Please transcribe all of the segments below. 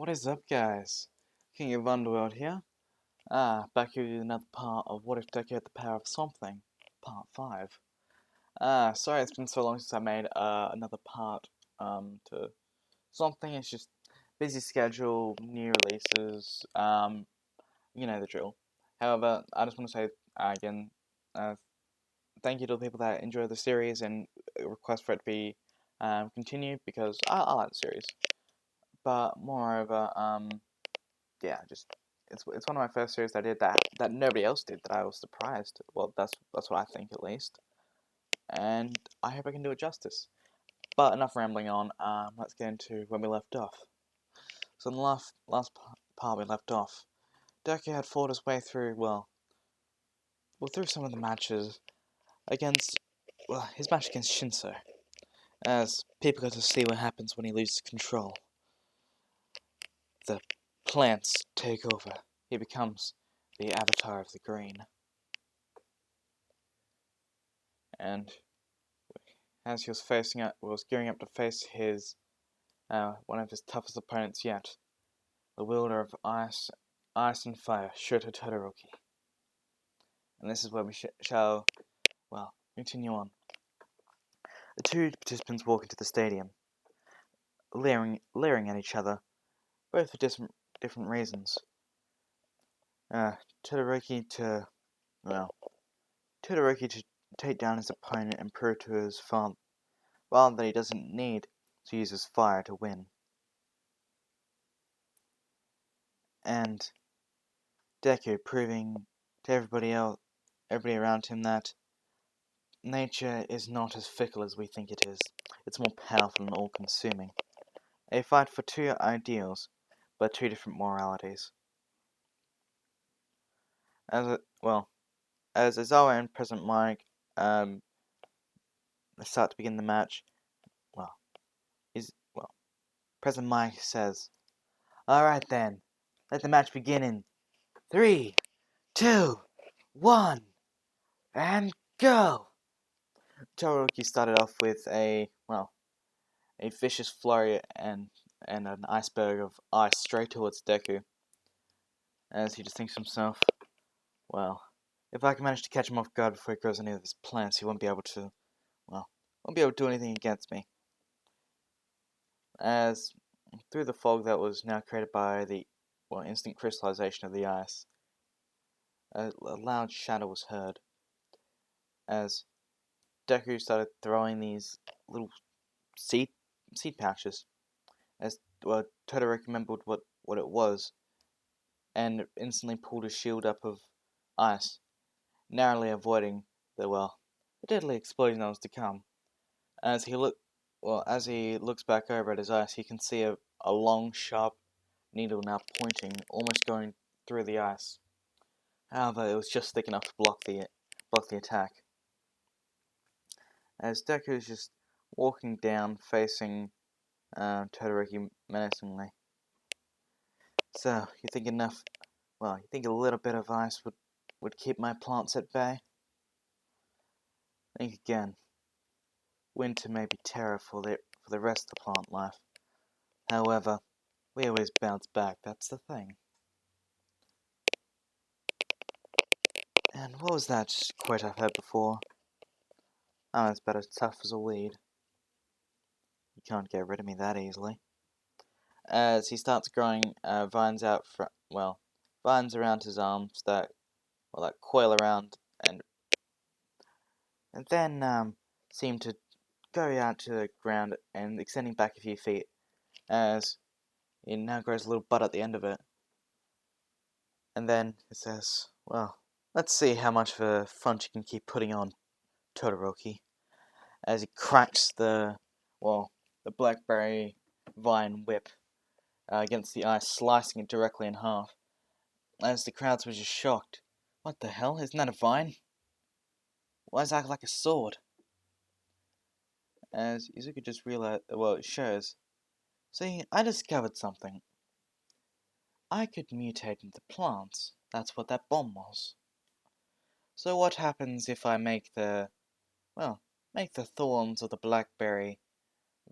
What is up, guys? King of Underworld here. Back here with another part of What If Deku Had the Power of Something, Part 5. Sorry it's been so long since I made another part to Something. It's just busy schedule, new releases, you know the drill. However, I just want to say again, uh, thank you to the people that enjoy the series and request for it to be continued because I like the series. But moreover, yeah, just it's one of my first series that I did that nobody else did, that I was surprised. Well, that's what I think at least, and I hope I can do it justice. But enough rambling on. Let's get into when we left off. So in the last part we left off, Deku had fought his way through through some of the matches against his match against Shinso, as people got to see what happens when he loses control. The plants take over. He becomes the avatar of the green. And as he was gearing up to face one of his toughest opponents yet, the wielder of ice and fire, Shota Todoroki. And this is where we shall continue on. The two participants walk into the stadium, leering at each other, both for different reasons. Todoroki to take down his opponent and prove to his father that he doesn't need to use his fire to win. And Deku proving to everybody around him that nature is not as fickle as we think it is. It's more powerful and all-consuming. A fight for two ideals, but two different moralities. As Aizawa and President Mike start to begin the match, President Mike says, "All right then, let the match begin in 3, 2, 1, and go!" Todoroki started off with a vicious flurry and an iceberg of ice straight towards Deku, as he just thinks to himself, well, if I can manage to catch him off guard before he grows any of his plants, he won't be able to do anything against me. As through the fog that was now created by the instant crystallization of the ice, a loud shadow was heard, as Deku started throwing these little seed pouches, as Todoroki remembered what it was, and instantly pulled his shield up of ice, narrowly avoiding the deadly explosion that was to come. As he looks back over at his ice, he can see a long, sharp needle now pointing, almost going through the ice. However, it was just thick enough to block the attack. As Deku is just walking down, facing Todoroki menacingly. So, you think a little bit of ice would keep my plants at bay? Think again. Winter may be terror for the rest of the plant life. However, we always bounce back, that's the thing. And what was that quote I've heard before? I'm about as tough as a weed. You can't get rid of me that easily. As he starts growing vines around his arms that coil around and then seem to go out to the ground and extending back a few feet, as it now grows a little bud at the end of it. And then it says, well, let's see how much of a front you can keep putting on, Todoroki, as he cracks the blackberry vine whip against the ice, slicing it directly in half, as the crowds were just shocked. What the hell? Isn't that a vine? Why does it act like a sword? As Izuku just realized, it shows. See, I discovered something. I could mutate into plants. That's what that bomb was. So what happens if I make the thorns of the blackberry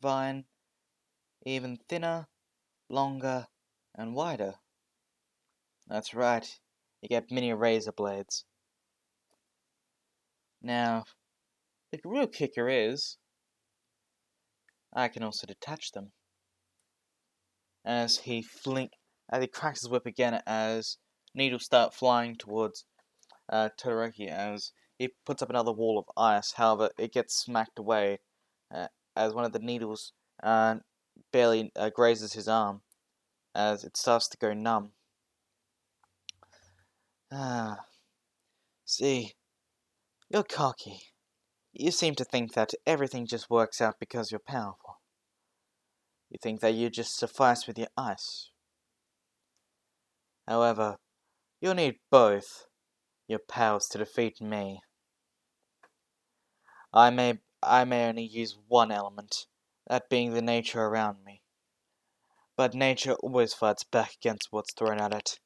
vine even thinner, longer, and wider. That's right, you get mini razor blades. Now, the real kicker is, I can also detach them. As he cracks his whip again, as needles start flying towards Todoroki, as he puts up another wall of ice. However, it gets smacked away as one of the needles barely grazes his arm, as it starts to go numb. Ah, see, you're cocky. You seem to think that everything just works out because you're powerful. You think that you just suffice with your ice. However, you'll need both your powers to defeat me. I may only use one element, that being the nature around me. But nature always fights back against what's thrown at it.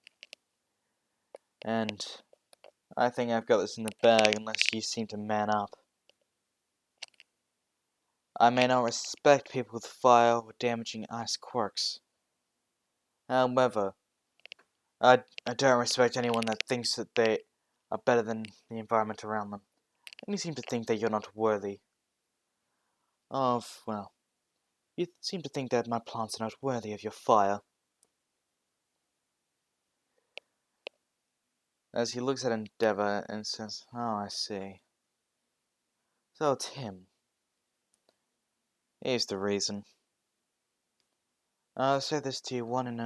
And I think I've got this in the bag unless you seem to man up. I may not respect people with fire or damaging ice quirks. However, I don't respect anyone that thinks that they are better than the environment around them. And you seem to think that you're not worthy of, well, you seem to think that my plants are not worthy of your fire. As he looks at Endeavor and says, oh, I see. So it's him. Here's the reason. I'll say this to you once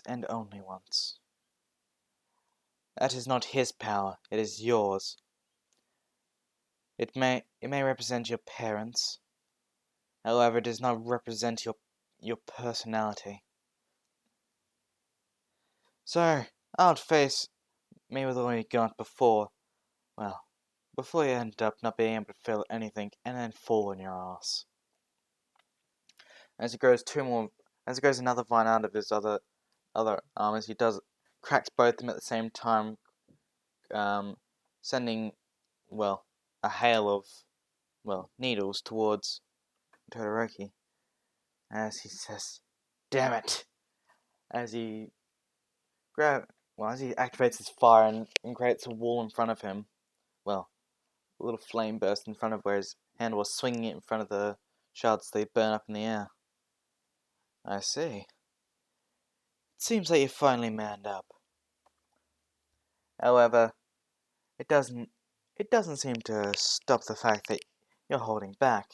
and only once. That is not his power, it is yours. It may represent your parents. However, it does not represent your personality. So, I'll face me with all you got before you end up not being able to feel anything and then fall on your ass. As he grows another vine out of his other arm, as he cracks both of them at the same time, sending, a hail of, needles towards Todoroki. As he says, "Damn it!" As he activates his fire and creates a wall in front of him. Well, a little flame burst in front of where his hand was, swinging it in front of the shards so they burn up in the air. I see. It seems like you finally manned up. However, it doesn't seem to stop the fact that you're holding back.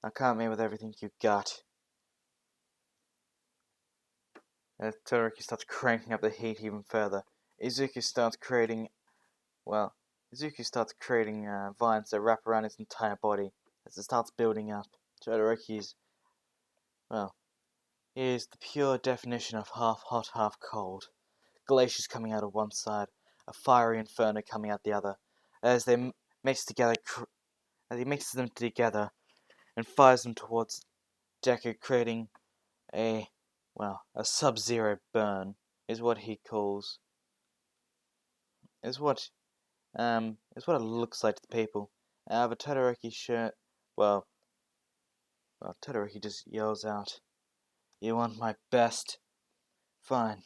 I can't meet with everything you've got. As Todoroki starts cranking up the heat even further, Izuku starts creating vines that wrap around his entire body. As it starts building up, Todoroki's, he is the pure definition of half hot, half cold. Glaciers coming out of one side, a fiery inferno coming out the other. As they mix together, as he mixes them together and fires them towards Deku, creating a sub-zero burn is what he calls is what it looks like to the people. The Todoroki Todoroki just yells out, "You want my best? Fine.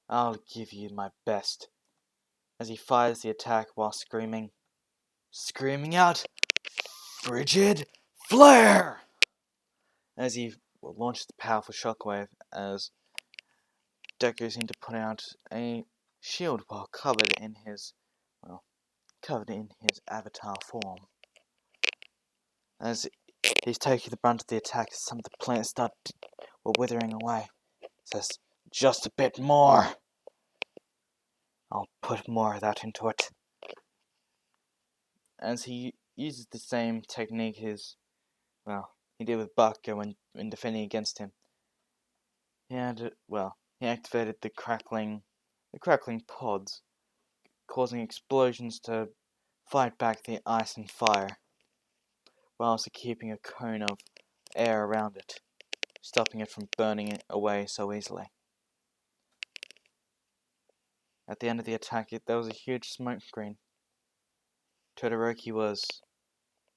I'll give you my best." As he fires the attack while screaming out, "Frigid Flare!" As he launches the powerful shockwave, as Deku seemed to put out a shield while covered in his avatar form. As he's taking the brunt of the attack, some of the plants were withering away. He says, "Just a bit more. I'll put more of that into it." As he uses the same technique he did with Bakugo when defending against him. He activated the crackling pods, causing explosions to fight back the ice and fire, while also keeping a cone of air around it, stopping it from burning it away so easily. At the end of the attack, there was a huge smoke screen. Todoroki was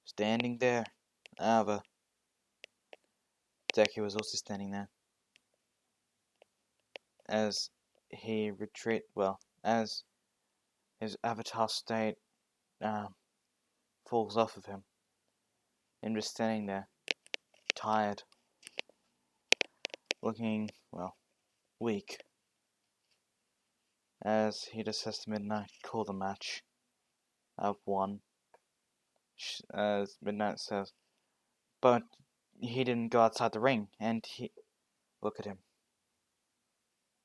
standing there. However, Deku was also standing there. As he as his avatar state falls off of him. And just standing there, tired, looking, weak. As he just says to Midnight, call the match. I've won. As Midnight says, but he didn't go outside the ring, and look at him.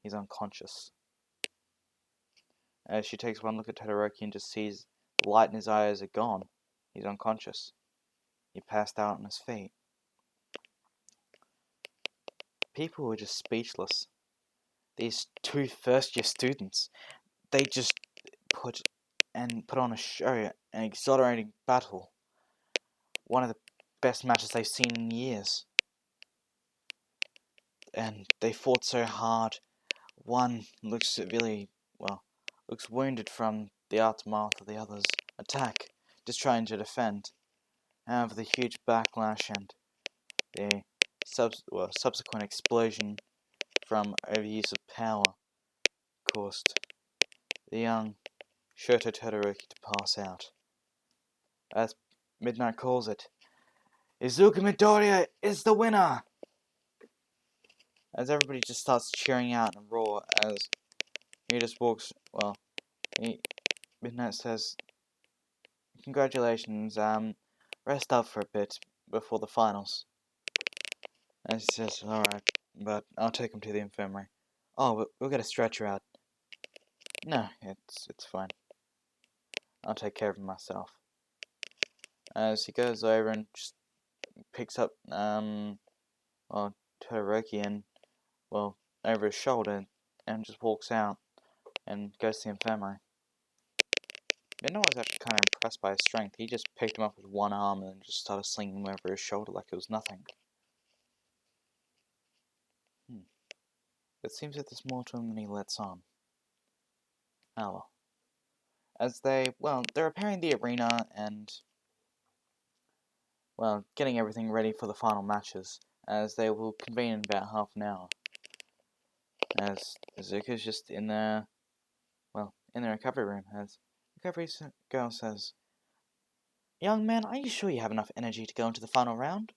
He's unconscious. As she takes one look at Todoroki and just sees the light in his eyes are gone. He's unconscious. He passed out on his feet. People were just speechless. These two first-year students, they just put on a show, an exhilarating battle. One of the best matches they've seen in years. And they fought so hard. One looks wounded from the aftermath of the other's attack, just trying to defend. However, the huge backlash and the subsequent explosion from overuse of power caused the young Shoto Todoroki to pass out. As Midnight calls it, Izuku Midoriya is the winner! As everybody just starts cheering out and roar as he just walks, Midnight says, congratulations, rest up for a bit before the finals. And he says, alright, but I'll take him to the infirmary. Oh, we'll get a stretcher out. No, it's fine. I'll take care of him myself. As he goes over and just picks up, Todoroki and, over his shoulder and just walks out and goes to the infirmary. Midnight was actually kind of impressed by his strength. He just picked him up with one arm and just started slinging him over his shoulder like it was nothing. It seems that there's more to him than he lets on. Oh well. As they're repairing the arena and, getting everything ready for the final matches, as they will convene in about half an hour. As Izuku's just in the recovery room, as the recovery girl says, young man, are you sure you have enough energy to go into the final round?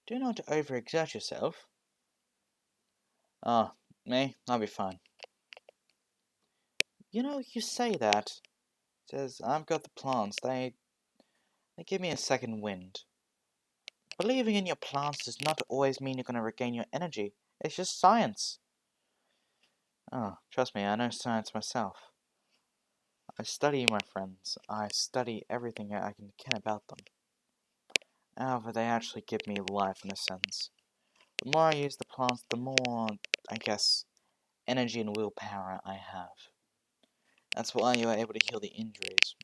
Do not overexert yourself. Me? I'll be fine. You say that. Says, I've got the plants. They give me a second wind. Believing in your plants does not always mean you're going to regain your energy. It's just science. Oh, trust me, I know science myself. I study my friends. I study everything I can about them. However, they actually give me life in a sense. The more I use the plants, the more, I guess, energy and willpower I have. That's why you are able to heal the injuries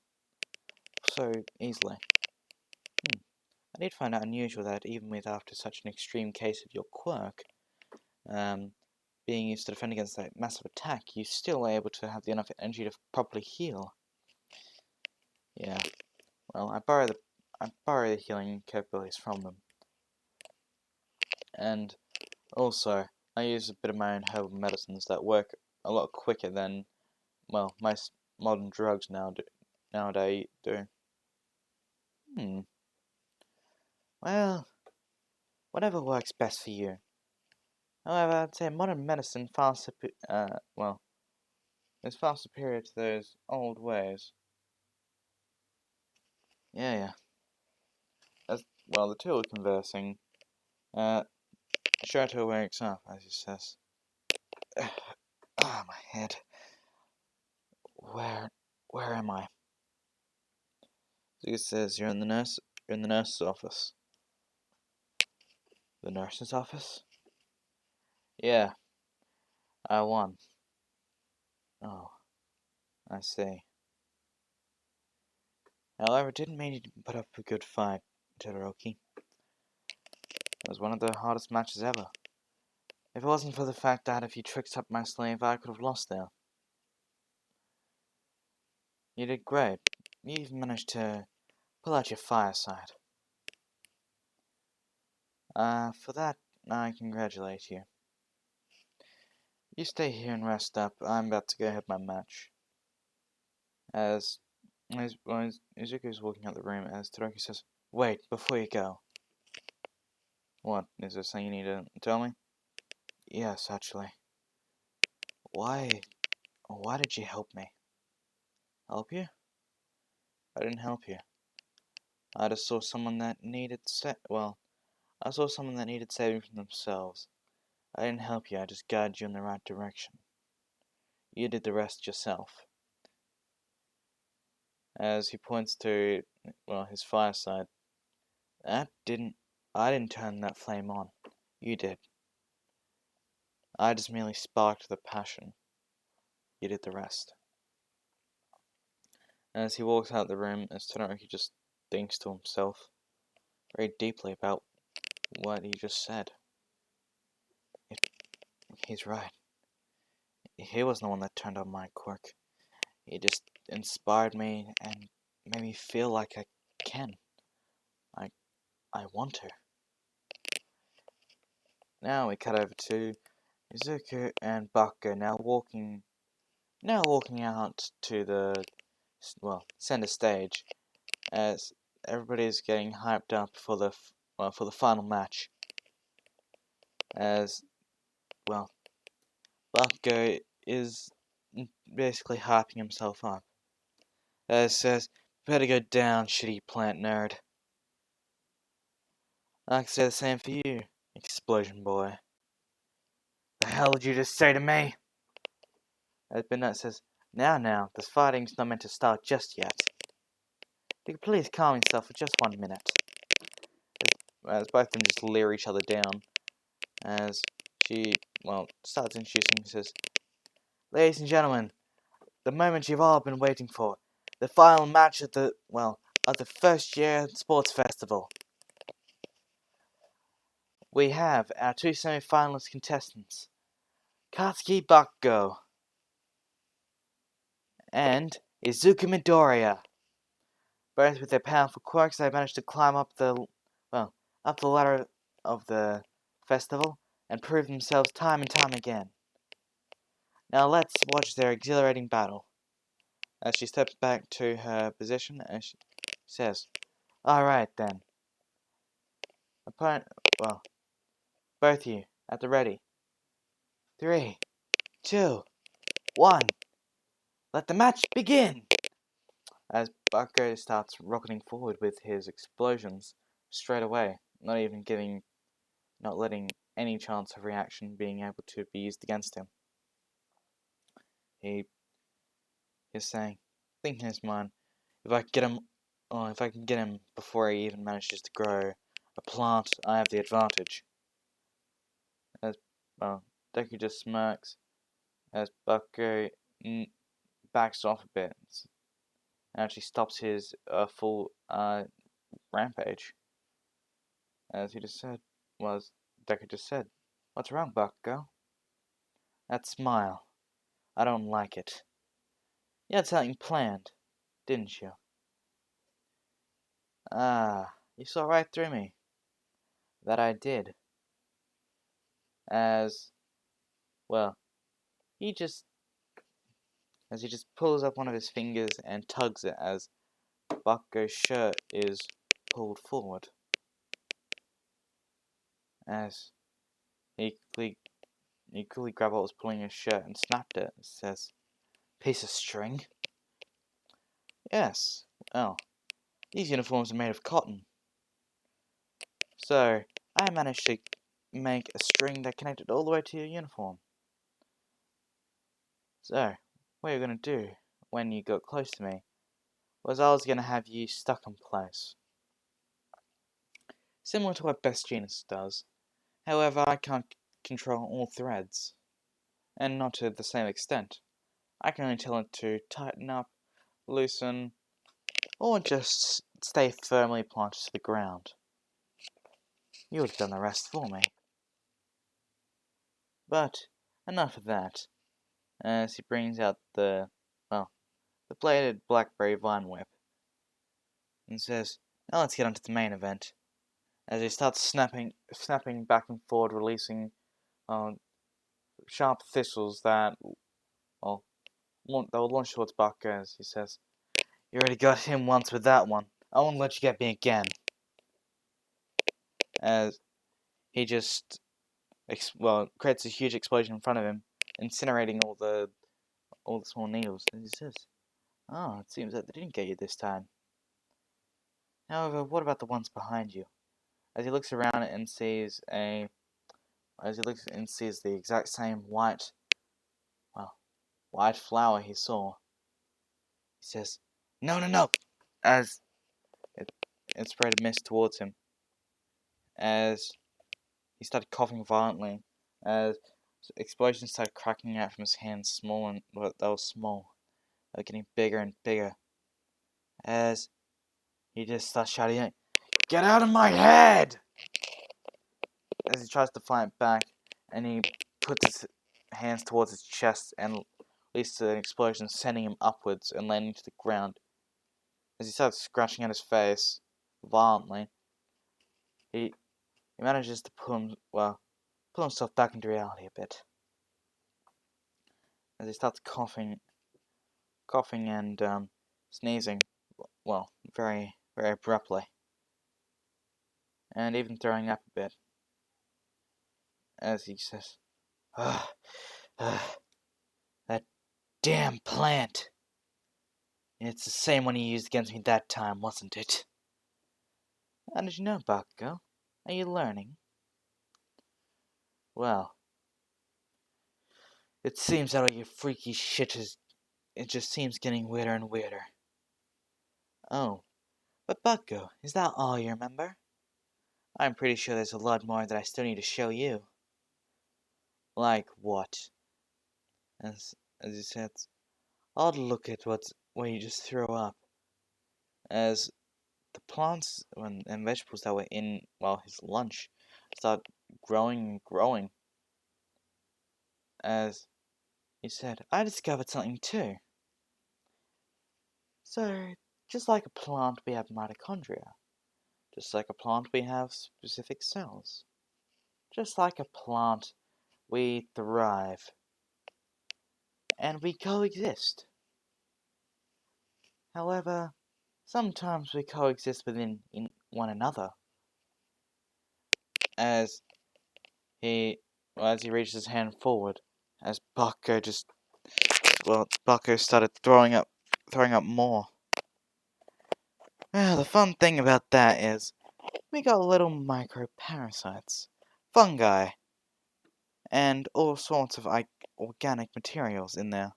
so easily. I did find it unusual that even after such an extreme case of your quirk, being used to defend against that massive attack, you still are able to have enough energy to properly heal. Yeah, well, I borrow the healing capabilities from them. And also, I use a bit of my own herbal medicines that work a lot quicker than, most modern drugs nowadays do. Well, whatever works best for you. However, I'd say modern medicine is far superior to those old ways. Yeah. As the two are conversing, Shoto wakes up as he says, my head. Where am I? He says, you're in the nurse's office. The nurse's office? Yeah, I won. Oh, I see. However, it didn't mean you didn't put up a good fight, Todoroki. It was one of the hardest matches ever. If it wasn't for the fact that if you tricked up my slave, I could have lost there. You did great. You even managed to pull out your fireside. For that, I congratulate you. You stay here and rest up. I'm about to go have my match. As Izuku's walking out the room, as Todoroki says, "Wait, before you go." What? Is there something you need to tell me? Yes, actually. Why? Why did you help me? Help you? I didn't help you. I just saw someone that needed I saw someone that needed saving from themselves. I didn't help you, I just guided you in the right direction. You did the rest yourself. As he points to, his fireside. I didn't turn that flame on. You did. I just merely sparked the passion. You did the rest. As he walks out the room, as Todoroki just thinks to himself very deeply about what he just said. He's right. He wasn't the one that turned on my quirk. He just inspired me and made me feel like I can. I want to. Now we cut over to Izuku and Bakugo now walking out to the center stage as everybody's getting hyped up for the final match. As Bakugo is basically hyping himself up. As says, "Better go down, shitty plant nerd." I can say the same for you, explosion boy. The hell did you just say to me? As Midnight says, Now, this fighting's not meant to start just yet. You could please calm yourself for just 1 minute." As both of them just leer each other down, as she, starts introducing, says, "Ladies and gentlemen, the moment you've all been waiting for, the final match of the first year sports festival. We have our 2 semi-finalist contestants, Katsuki Bakugo and Izuku Midoriya. Both with their powerful quirks, they managed to climb up the ladder of the festival and prove themselves time and time again. Now let's watch their exhilarating battle." As she steps back to her position, and she says, "Alright then. Opponent, both of you, at the ready. 3, 2, 1. Let the match begin!" As Bakugo starts rocketing forward with his explosions straight away, not letting any chance of reaction being able to be used against him. He is saying, thinking in his mind, if I can get him before he even manages to grow a plant, I have the advantage. As Deku just smirks as Bakugo backs off a bit and actually stops his full rampage. As Deku just said, "What's wrong, Bakugo?" "That smile. I don't like it. You had something planned, didn't you?" "Ah, you saw right through me." "That I did." As he just pulls up one of his fingers and tugs it as Bakugo's shirt is pulled forward. As he coolly grabbed what was pulling his shirt and snapped it. It says, "Piece of string?" "Yes. Oh, these uniforms are made of cotton. So, I managed to make a string that connected all the way to your uniform. So, what you're going to do when you got close to me was I was going to have you stuck in place. Similar to what Best Genius does. However, I can't control all threads. And not to the same extent. I can only tell it to tighten up, loosen, or just stay firmly planted to the ground. You would have done the rest for me." But enough of that. As he brings out the bladed blackberry vine whip and says, "Now let's get on to the main event." as he starts snapping back and forward, releasing sharp thistles that, well, they'll launch towards Bakugo. As he says, "You already got him once with that one. I won't let you get me again." As he just creates a huge explosion in front of him, incinerating all the small needles. And he says, "Oh, it seems that they didn't get you this time. However, what about the ones behind you?" As he looks around and sees the exact same white flower he saw, he says, "No, no, no!" As it spread a mist towards him, as he started coughing violently, as explosions started cracking out from his hands, they were small, they were getting bigger and bigger, as he just starts shouting, "Get out of my head!" As he tries to fight back, and he puts his hands towards his chest and leads to an explosion, sending him upwards and landing to the ground. As he starts scratching at his face violently, he manages to pull himself back into reality a bit. As he starts coughing and sneezing, very, very abruptly, and even throwing up a bit. As he says, "Ugh, that damn plant. It's the same one you used against me that time, wasn't it?" "How did you know, Bakugo? Are you learning?" "Well, it seems that all your freaky shit it just seems getting weirder and weirder." "Oh, but Bakugo, is that all you remember? I'm pretty sure there's a lot more that I still need to show you." "Like what?" As he said, "Odd look at what you just threw up." As the plants and vegetables that were in, his lunch start growing and growing. As he said, "I discovered something too. So, just like a plant, we have mitochondria. Just like a plant, we have specific cells. Just like a plant, we thrive. And we coexist. However, sometimes we coexist within one another." As he reaches his hand forward, as Bakugo started throwing up more. Well, the fun thing about that is, we got little microparasites, fungi, and all sorts of organic materials in there.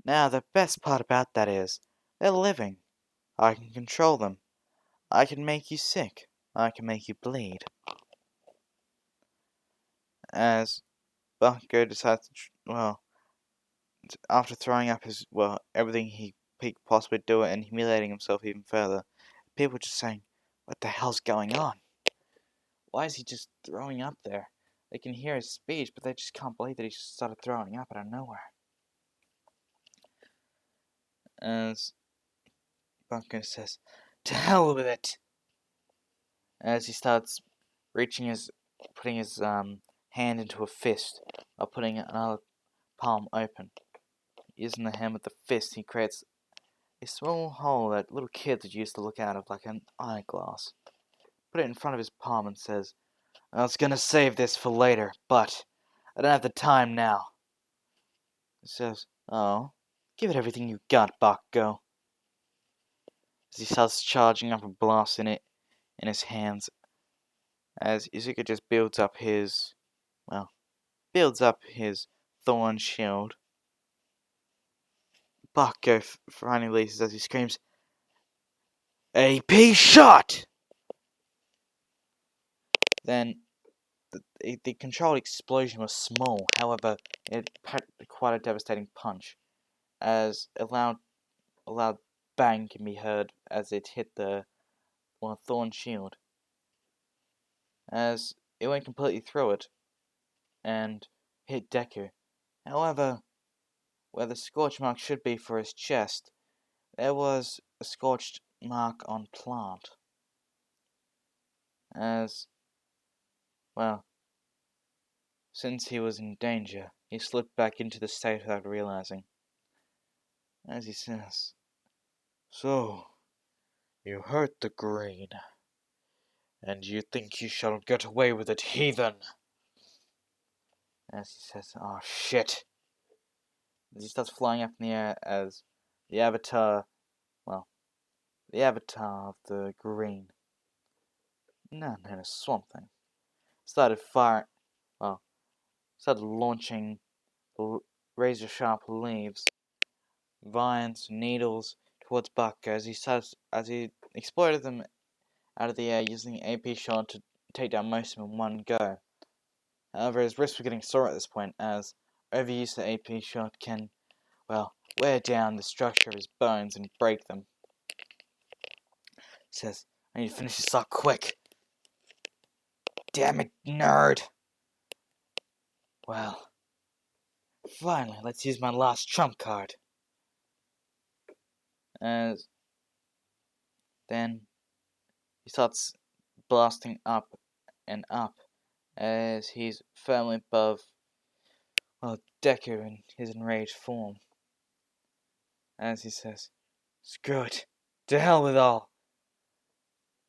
Now, the best part about that is, they're living. I can control them. I can make you sick. I can make you bleed." As Bakugo decides after throwing up everything he could possibly do and humiliating himself even further, people are just saying, "What the hell's going on? Why is he just throwing up there?" They can hear his speech, but they just can't believe that he just started throwing up out of nowhere. As Bakugo says, "To hell with it!" As he starts putting his hand into a fist, or putting another palm open. Using the hand with the fist, he creates a small hole that little kids would use to look out of, like an eyeglass. Put it in front of his palm and says, "I was gonna save this for later, but I don't have the time now." He says, "Oh, give it everything you got, Bakugo." As he starts charging up a blast in his hands, as Izuka just builds up his thorn shield. Bakugo finally releases as he screams, "AP shot!" Then the controlled explosion was small, however, it had quite a devastating punch, as a loud bang can be heard as it hit the thorn shield, as it went completely through it and hit Deku. However, where the scorch mark should be for his chest, there was a scorched mark on plant. as, well, since he was in danger, he slipped back into the state without realizing. As he says, "So, you hurt the green, and you think you shall get away with it, heathen?" As he says, "Oh shit." As he starts flying up in the air as the avatar, well, the avatar of the green, known as Swampthing, started launching razor-sharp leaves, vines, needles towards Bakugo as he exploded them out of the air using the AP shot to take down most of them in one go. However, his wrists were getting sore at this point, as overuse of the AP shot can, well, wear down the structure of his bones and break them. He says, "I need to finish this up quick. Damn it, nerd." Well, finally, let's use my last trump card. As then he starts blasting up and up as he's firmly above, well, Deku in his enraged form. As he says, "Screw it, to hell with all,"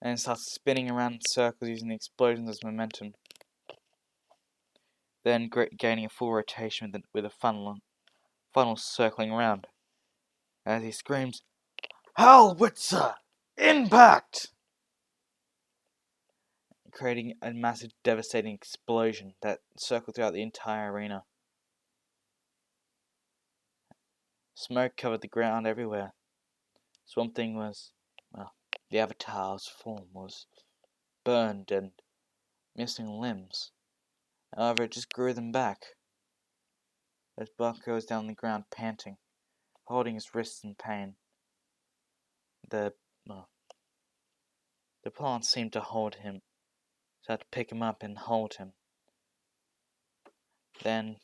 and starts spinning around in circles using the explosions as momentum. Then gaining a full rotation with a funnel circling around. As he screams, "Hellwitzer! Impact!" creating a massive devastating explosion that circled throughout the entire arena. Smoke covered the ground everywhere. Swampthing was, well, the avatar's form was burned and missing limbs. However, it just grew them back. As Buck goes down the ground panting, holding his wrists in pain. The plants seemed to hold him, so I had to pick him up and hold him. Then,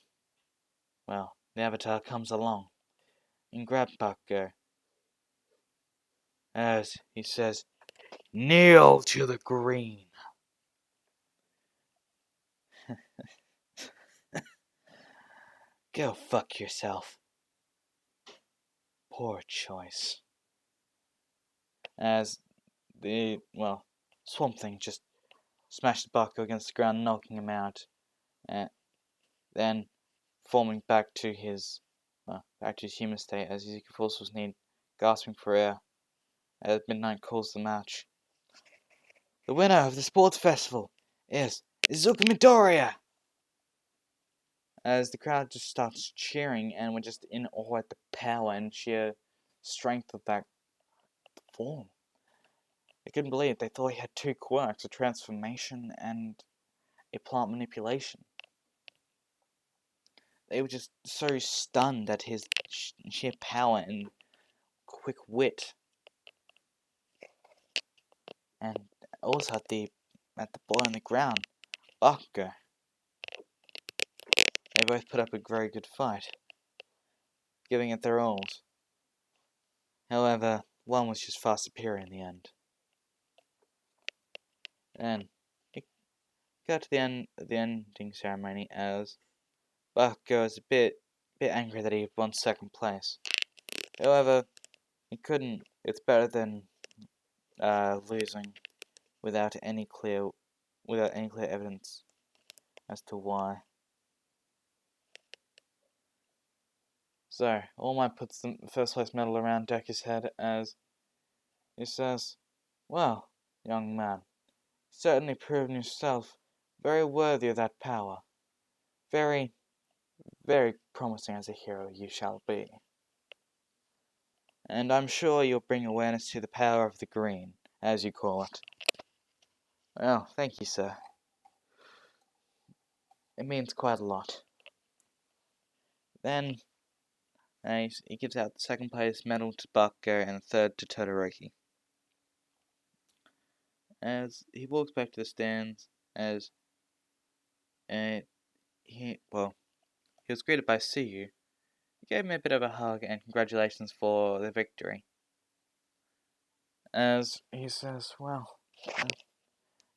well, the avatar comes along and grabs Bakugo. As he says, "Kneel to the green." Go fuck yourself. Poor choice. As the, well, Swamp Thing just smashed Bakugo against the ground, knocking him out. And then forming back to his human state as he falls to his knee, gasping for air. As Midnight calls the match. "The winner of the sports festival is Izuku Midoriya!" As the crowd just starts cheering and we're just in awe at the power and sheer strength of that form. They couldn't believe it. They thought he had two quirks, a transformation and a plant manipulation. They were just so stunned at his sheer power and quick wit. And also at the blow on the ground, Bakugo. They both put up a very good fight, giving it their alls. However, one was just far superior in the end. And it got to the ending ceremony as Bakugo is a bit angry that he won second place. However, he couldn't. It's better than losing without any clear evidence as to why. So, All Might puts the first place medal around Deku's head as he says, "Well, young man, certainly proven yourself very worthy of that power. Very, very promising as a hero you shall be. And I'm sure you'll bring awareness to the power of the green, as you call it." "Well, thank you, sir. It means quite a lot." Then he gives out the second place medal to Bakugo and the third to Todoroki. As he walks back to the stands, as he was greeted by Suyu. He gave him a bit of a hug and congratulations for the victory. As he says, "Well,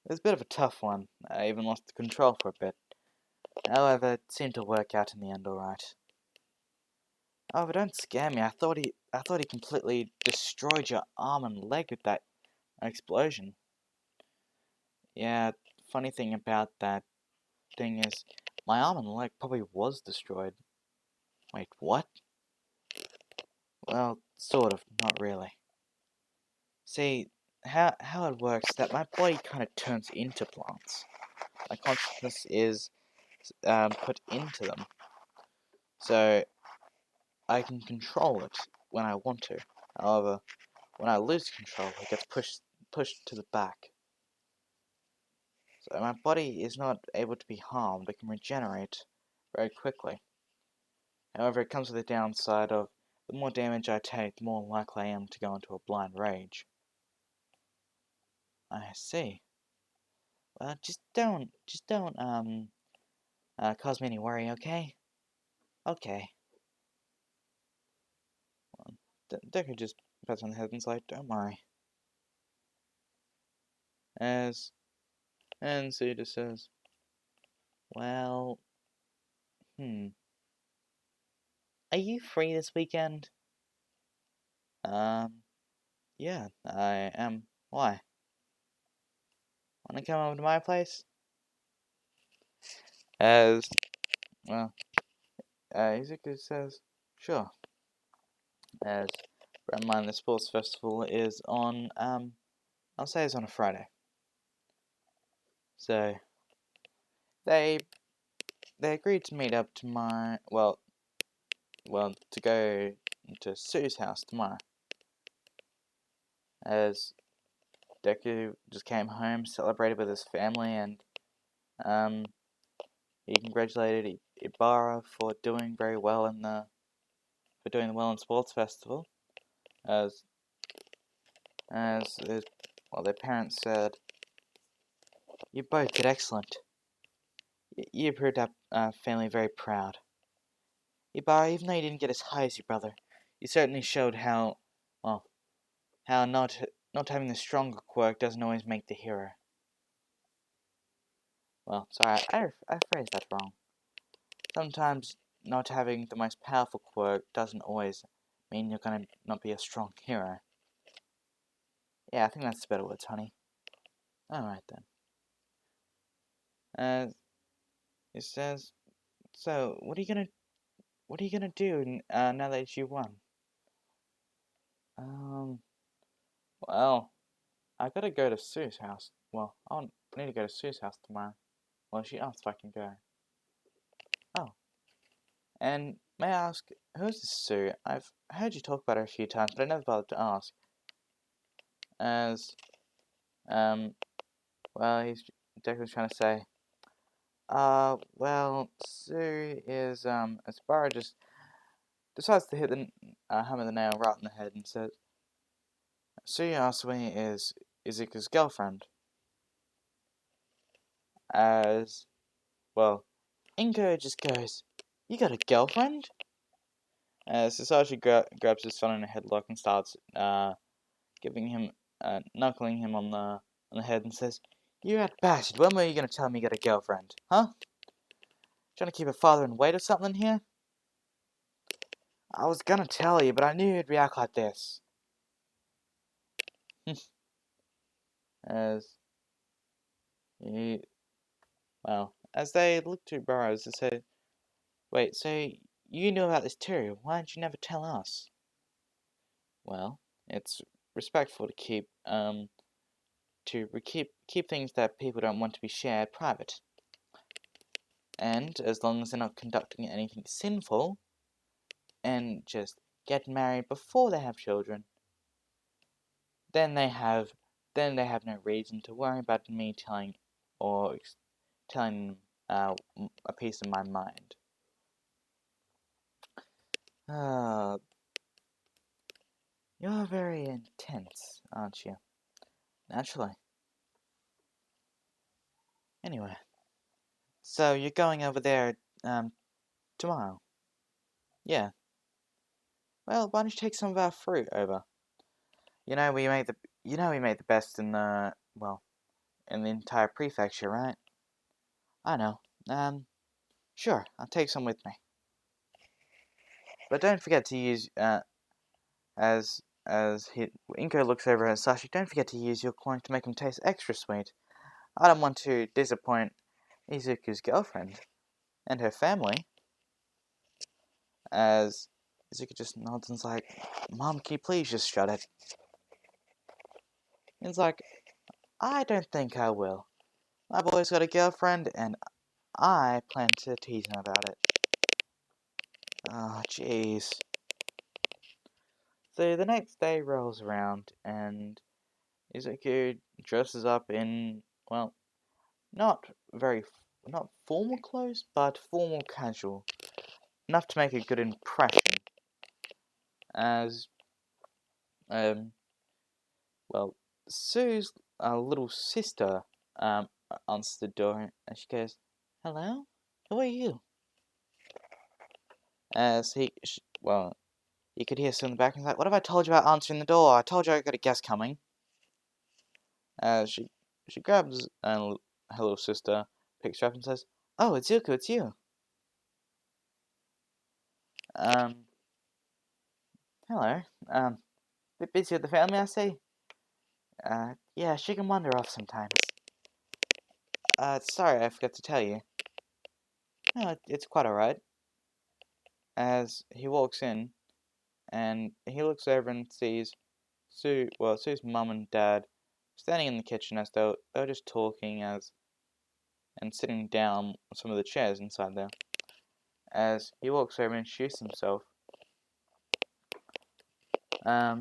It was a bit of a tough one. I even lost the control for a bit. However, it seemed to work out in the end alright. However, don't scare me. I thought he completely destroyed your arm and leg with that explosion. Yeah, funny thing about that thing is, my arm and leg probably was destroyed. Wait, what? Well, sort of, not really. See, how it works is that my body kind of turns into plants. My consciousness is put into them, so I can control it when I want to. However, when I lose control, it gets pushed to the back. So my body is not able to be harmed. It can regenerate very quickly. However, it comes with the downside of the more damage I take, the more likely I am to go into a blind rage. I see. Well, just don't cause me any worry, okay? Okay. Deku just pats on the head and's like, don't worry. As, and so he just says, well, are you free this weekend? Yeah, I am. Why? Wanna come over to my place? As, well, Izuku says, sure. As, bear in mind the sports festival is on, I'll say it's on a Friday. So, they agreed to meet up tomorrow, well, to go to Sue's house tomorrow. As Deku just came home, celebrated with his family, and, he congratulated Ibarra for doing very well for doing well in sports festival, as their parents said, you both did excellent. You proved our family very proud. Ibarra, even though you didn't get as high as your brother, you certainly showed how not having the stronger quirk doesn't always make the hero. Well, sorry, I phrased that wrong. Sometimes not having the most powerful quirk doesn't always mean you're gonna not be a strong hero. Yeah, I think that's the better words, honey. Alright then. It says, so what are you gonna do now that you won? Well, I gotta go to Sue's house. Well, I need to go to Sue's house tomorrow. Well, she asked if I can go. Oh, and may I ask, who's this Sue? I've heard you talk about her a few times, but I never bothered to ask. As, well, Deku's trying to say, well, Sue is, as Barra just decides to hit the hammer the nail right in the head and says, Sue Yasumi is Izuku's girlfriend. As, well, Ingo just goes, you got a girlfriend? Sasashi grabs his son in a headlock and starts knuckling him on the head and says, you rat bastard, when were you gonna tell me you got a girlfriend? Huh? Trying to keep a father in wait or something here? I was gonna tell you, but I knew you'd react like this. As he, well, as they look to Burrows, they say, wait, so you knew about this too, why didn't you never tell us? Well, it's respectful to keep things that people don't want to be shared private. And as long as they're not conducting anything sinful, and just get married before they have children, then they have no reason to worry about me telling them a piece of my mind. You're very intense, aren't you? Naturally. Anyway, so you're going over there tomorrow? Yeah. Well, why don't you take some of our fruit over? We made the best in the in the entire prefecture, right? I know. Sure, I'll take some with me. But don't forget to use, as Inko looks over at Sashi, don't forget to use your coin to make him taste extra sweet. I don't want to disappoint Izuku's girlfriend and her family. As Izuku just nods and's like, Mom, can you please just shut it? He's like, I don't think I will. My boy's got a girlfriend, and I plan to tease him about it. Oh, jeez. So the next day rolls around, and Izuku dresses up in, well, not not formal clothes, but formal casual. Enough to make a good impression. As, um, well, Sue's little sister answers the door, and she goes, "Hello? Who are you?" As you could hear Sue in the back, and he's like, "What have I told you about answering the door? I told you I got a guest coming." As she grabs her little sister, picks her up, and says, "Oh, it's Zuko, it's you." Um, hello. Bit busy with the family, I see. Yeah, she can wander off sometimes. Sorry, I forgot to tell you. No, it's quite alright. As he walks in, and he looks over and sees Sue's mum and dad standing in the kitchen as though they were just talking and sitting down on some of the chairs inside there. As he walks over and introduces himself, as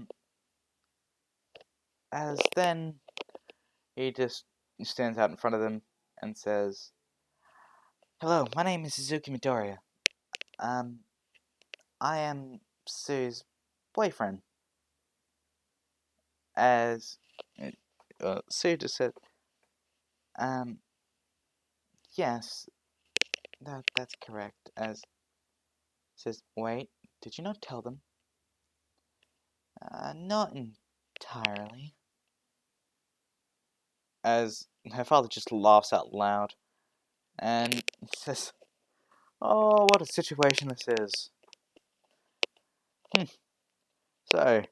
then he just stands out in front of them and says, "Hello, my name is Suzuki Midoriya. I am Sue's boyfriend." As Sue just said, um, yes, that's correct. As says, "Wait, did you not tell them?" Not entirely. As her father just laughs out loud and says, "Oh, what a situation this is." So,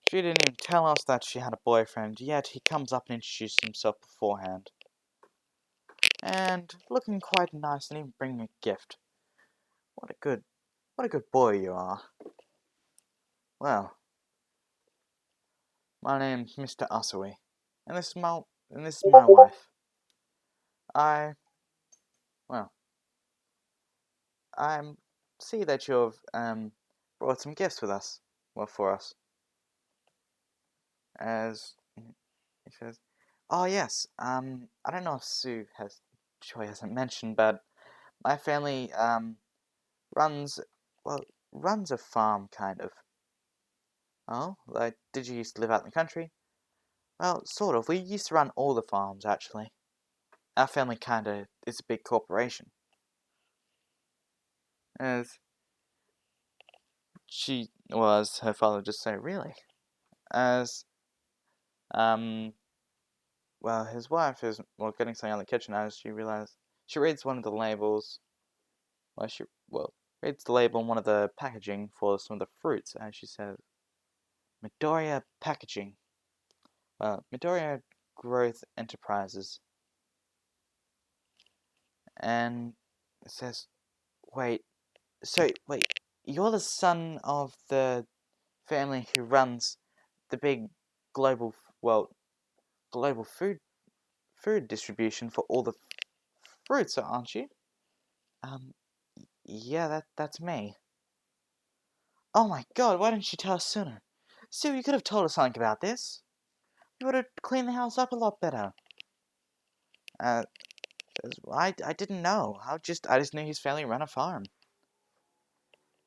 she didn't even tell us that she had a boyfriend, yet he comes up and introduces himself beforehand. And looking quite nice and even bringing a gift. What a good boy you are. Well, my name's Mr. Asui, and this is my wife. I, well, I see that you've brought some gifts with us, for us. As he says, "Oh yes, I don't know if Joy hasn't mentioned, but my family runs, well, runs a farm kind of." "Oh, like did you used to live out in the country?" "Well, sort of. We used to run all the farms actually. Our family kinda is a big corporation." As as her father would just say, "Really?" As his wife is getting something out of the kitchen as she reads one of the labels. Reads the label on one of the packaging for some of the fruits, and she says, "Midoriya Packaging. Midoriya Growth Enterprises." And it says, "Wait, you're the son of the family who runs the big global, global food distribution for all the fruits, aren't you?" Um, yeah, that's me." "Oh my god, why didn't you tell us sooner? Sue, you could have told us something about this. You would have cleaned the house up a lot better." Uh, I didn't know. I just knew his family ran a farm."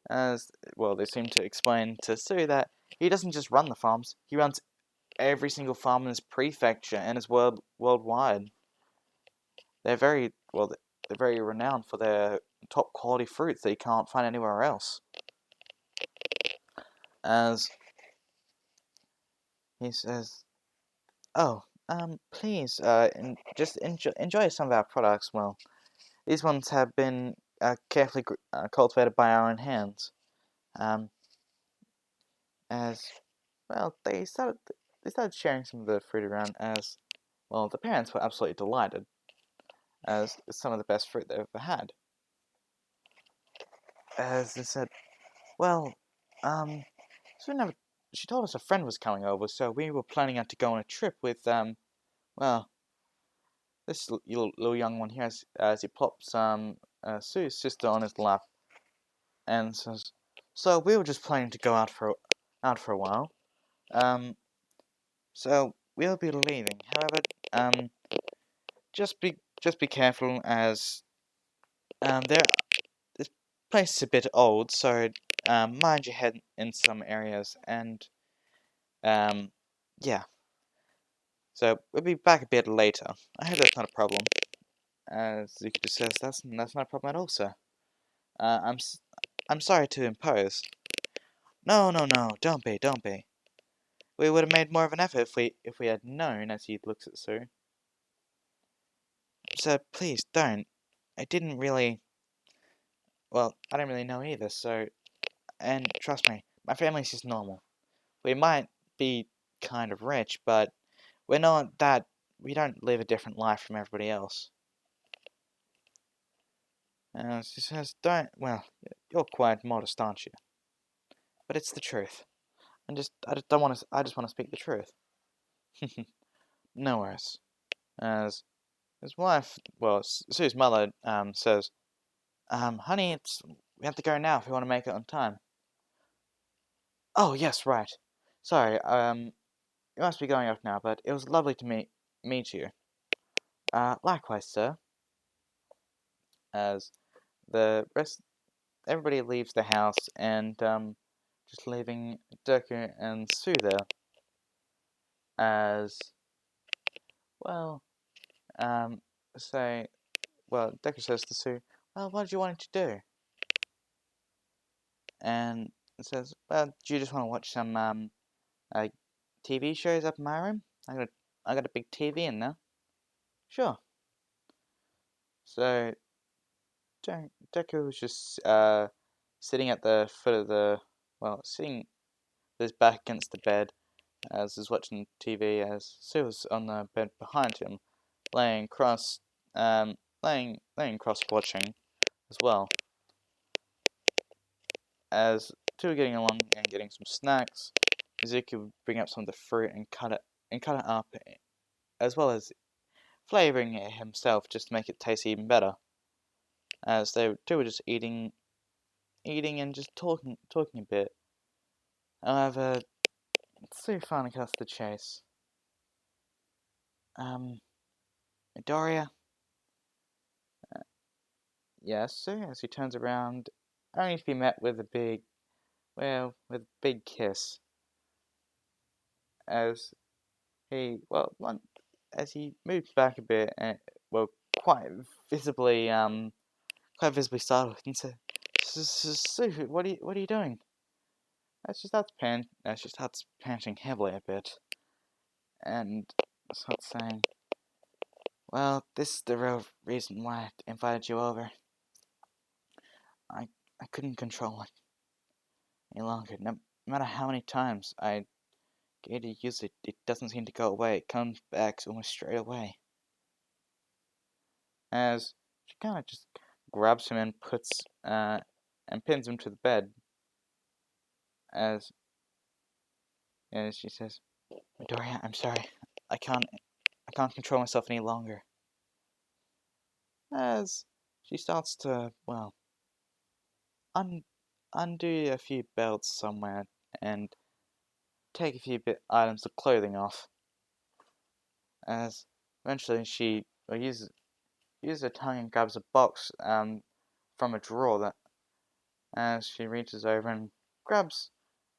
As they seem to explain to Sue that he doesn't just run the farms; he runs every single farm in his prefecture and his worldwide. They're they're very renowned for their top quality fruits that you can't find anywhere else. As he says, "Oh, please, just enjoy some of our products. Well, these ones have been carefully cultivated by our own hands. Um, as well, they started sharing some of the fruit around. As well, the parents were absolutely delighted, as it's some of the best fruit they've ever had. As they said, well, um, so we never. She told us a friend was coming over, so we were planning to go on a trip with well, this little young one here, as he plops Sue's sister on his lap and says, "So we were just planning to go out for a while. Um, so we'll be leaving. However, just be careful, as there this place is a bit old, so mind your head in some areas, and um, yeah. So we'll be back a bit later. I hope that's not a problem." As Zuki just says, "That's not a problem at all, sir. Uh, I'm s- I'm sorry to impose." "No, no, no, don't be, don't be. We would have made more of an effort if we had known," as he looks at Sue. "So please don't. I didn't really, well, I don't really know either, so, and trust me, my family's just normal. We might be kind of rich, but we don't live a different life from everybody else." She says, well, you're quite modest, aren't you? But it's the truth. I just don't want to, I just want to speak the truth." "No worries." As his wife, well, Sue's mother, says, "Honey, we have to go now if we want to make it on time." "Oh, yes, right. Sorry, you must be going off now, but it was lovely to meet you." Likewise, sir." As the rest, everybody leaves the house, and, just leaving Deku and Sue there. As, well, um, say, well, Deku says to Sue, "Well, what did you want to do?" And it says, "Well, do you just want to watch some, like, TV shows up in my room? I got a big TV in there." "Sure." So Deku was just sitting at the foot of sitting with his back against the bed, as he's watching TV, as Sue was on the bed behind him, laying cross, laying cross watching as well. As two were getting along and getting some snacks, Zuki would bring up some of the fruit and cut it up, as well as flavoring it himself just to make it taste even better. As they two were just eating and just talking a bit. However, Sue finally cuts the chase. Midoriya?" "Yes, sir," as he turns around, only to be met with with a big kiss. As as he moves back a bit, and, well, quite visibly, startled, and said, "Sue, what are you doing?" She starts panting heavily a bit, and starts saying, "Well, this is the real reason why I invited you over. I I couldn't control it any longer. No matter how many times I get to use it, it doesn't seem to go away. It comes back almost straight away." As she kind of just grabs him and pins him to the bed, as she says, "Midoriya, I'm sorry. I can't control myself any longer." As she starts to, well, un undo a few belts somewhere and take a few items of clothing off. As eventually she uses her tongue and grabs a box from a drawer, that as she reaches over and grabs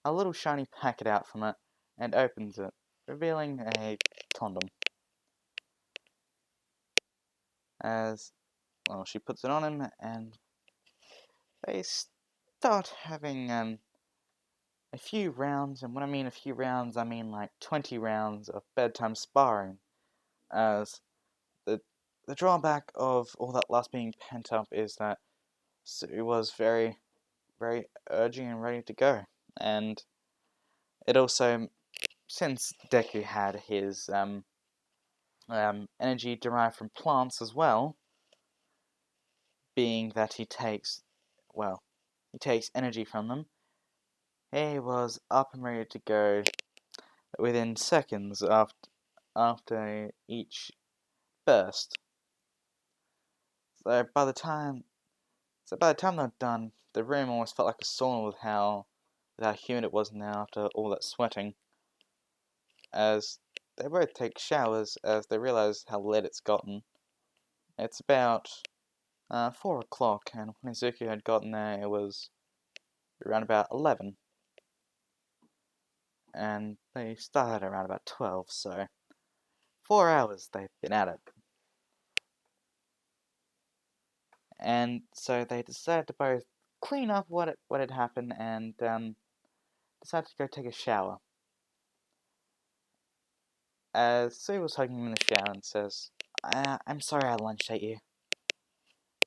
a little shiny packet out from it and opens it, revealing a condom. As, well, she puts it on him, and they start having a few rounds, and when I mean a few rounds, I mean like 20 rounds of bedtime sparring, As the drawback of all that lust being pent up is that Sue was very, very urging and ready to go. And it also, since Deku had his energy derived from plants as well, being that he takes energy from them, he was up and ready to go within seconds after each burst. So by the time they're done, the room almost felt like a sauna with how humid it was now after all that sweating. As they both take showers as they realize how late it's gotten. It's about 4 o'clock, and when Izuku had gotten there, it was around about 11. And they started around about 12, so 4 hours they've been at it. And so they decided to both clean up what had happened and decided to go take a shower. As Sue was hugging him in the shower and says, I'm sorry I lunged at you.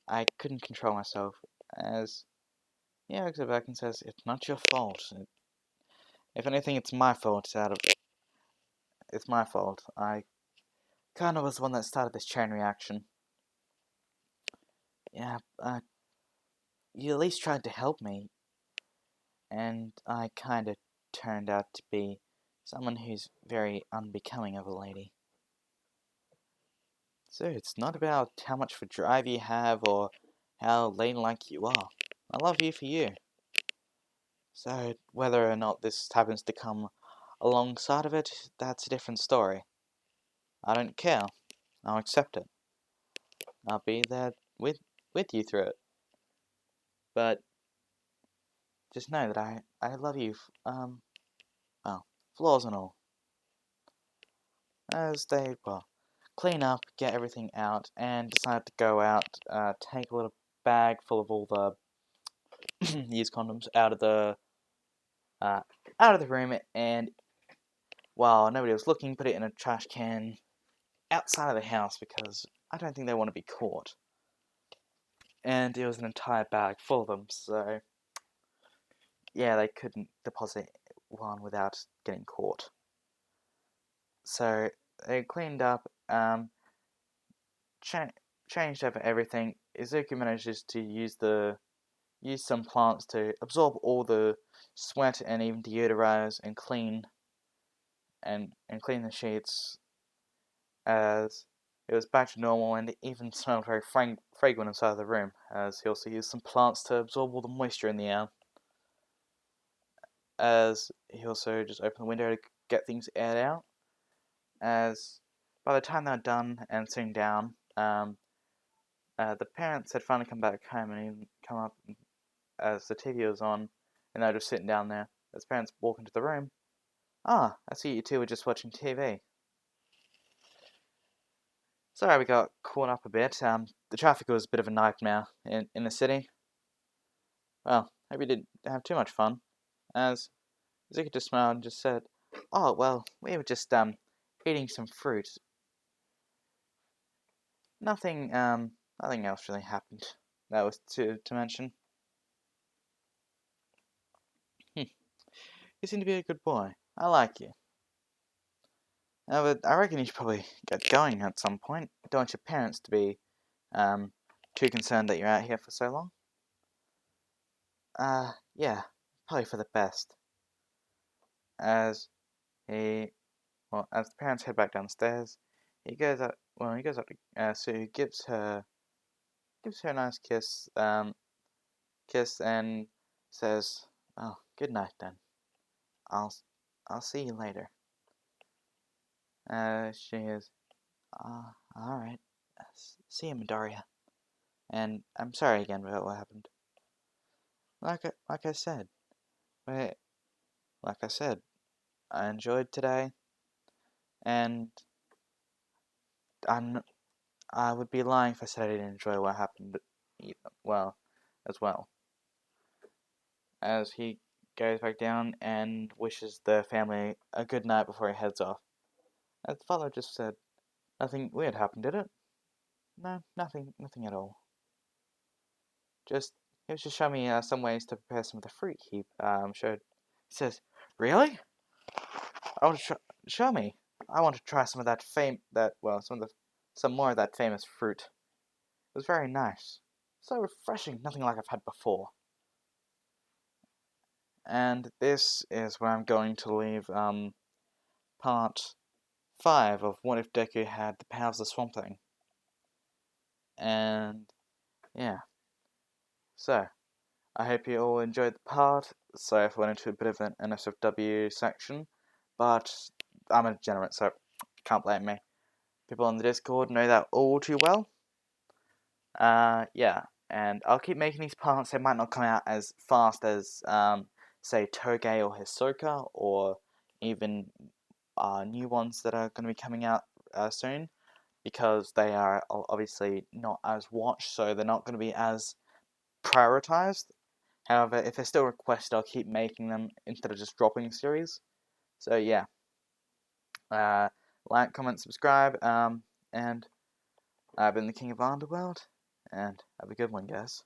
I couldn't control myself. As he hugs her back and says, it's not your fault. If anything, it's my fault. It's my fault. I kind of was the one that started this chain reaction. Yeah, you at least tried to help me. And I kind of turned out to be someone who's very unbecoming of a lady. So it's not about how much of a drive you have or how ladylike you are. I love you for you. So whether or not this happens to come alongside of it, that's a different story. I don't care. I'll accept it. I'll be there with you through it. But just know that I love you, well, flaws and all. As they, clean up, get everything out, and decide to go out, take a little bag full of all the used condoms uh, out of the room, and while nobody was looking, put it in a trash can outside of the house because I don't think they want to be caught. And it was an entire bag full of them, so yeah, they couldn't deposit one without getting caught. So they cleaned up, changed over everything. Izuku manages to use some plants to absorb all the sweat and even deodorize and clean the sheets as it was back to normal and it even smelled very fragrant inside the room, as he also used some plants to absorb all the moisture in the air. As he also just opened the window to get things aired out. As by the time they were done and sitting down, the parents had finally come back home and even come up as the TV was on, and they were just sitting down there. As parents walk into the room, I see you two were just watching TV. Sorry we got caught up a bit. The traffic was a bit of a nightmare in the city. Well, hope you didn't have too much fun. As Zuka just smiled and just said, oh, well, we were just, eating some fruit. Nothing else really happened. That was to mention. You seem to be a good boy. I like you. But I reckon you should probably get going at some point. Don't want your parents to be, too concerned that you're out here for so long. Yeah, probably for the best. As as the parents head back downstairs, he goes up. Well, he goes up to Sue, gives her a nice kiss, and says, "Oh, good night then. I'll, I'll see you later." She is, all right. See you, Midoriya. And I'm sorry again about what happened. Like I said, wait, like I said, I enjoyed today, and I would be lying if I said I didn't enjoy what happened. Well, as well. As he goes back down and wishes the family a good night before he heads off. As the father just said, Nothing weird happened, did it? No, nothing at all. Just he was just showing me some ways to prepare some of the fruit he showed. He says, "Really? I want to show me. I want to try some of that some more of that famous fruit. It was very nice, so refreshing. Nothing like I've had before." And this is where I'm going to leave part 5 of What If Deku Had the Powers of Swampthing. And yeah, so I hope you all enjoyed the part. Sorry if I went into a bit of an NSFW section, but I'm a degenerate, so can't blame me. People on the Discord know that all too well. Yeah, and I'll keep making these parts. They might not come out as fast as, say, Toge or Hisoka, or even new ones that are going to be coming out soon, because they are obviously not as watched, so they're not going to be as prioritized. However, if they're still requested, I'll keep making them instead of just dropping the series. So yeah, like, comment, subscribe, and I've been the King of Underworld, and have a good one, guys.